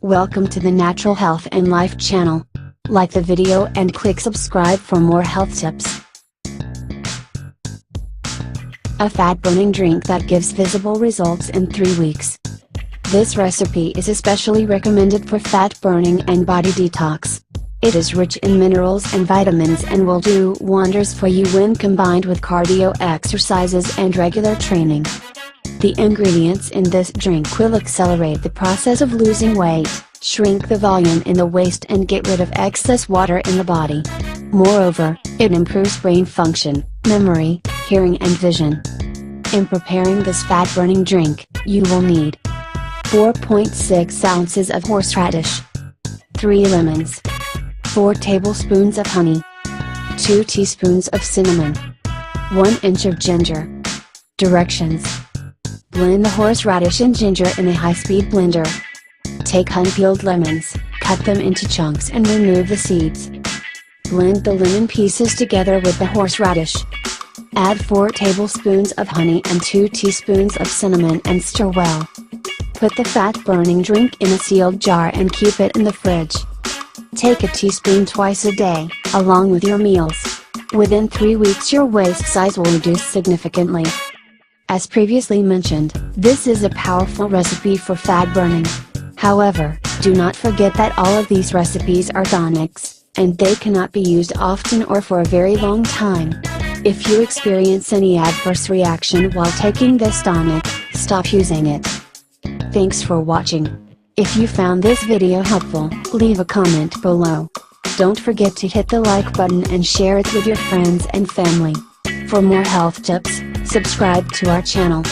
Welcome to the Natural Health and Life channel. Like the video and click subscribe for more health tips. A fat-burning drink that gives visible results in 3 weeks. This recipe is especially recommended for fat burning and body detox. It is rich in minerals and vitamins and will do wonders for you when combined with cardio exercises and regular training. The ingredients in this drink will accelerate the process of losing weight, shrink the volume in the waist and get rid of excess water in the body. Moreover, it improves brain function, memory, hearing and vision. In preparing this fat-burning drink, you will need 4.6 ounces of horseradish, 3 lemons, 4 tablespoons of honey, 2 teaspoons of cinnamon, 1 inch of ginger. Directions: blend the horseradish and ginger in a high-speed blender. Take unpeeled lemons, cut them into chunks and remove the seeds. Blend the lemon pieces together with the horseradish. Add 4 tablespoons of honey and 2 teaspoons of cinnamon and stir well. Put the fat-burning drink in a sealed jar and keep it in the fridge. Take a teaspoon twice a day, along with your meals. Within 3 weeks your waist size will reduce significantly. As previously mentioned, this is a powerful recipe for fat burning. However, do not forget that all of these recipes are tonics, and they cannot be used often or for a very long time. If you experience any adverse reaction while taking this tonic, stop using it. Thanks for watching. If you found this video helpful, leave a comment below. Don't forget to hit the like button and share it with your friends and family. For more health tips, subscribe to our channel.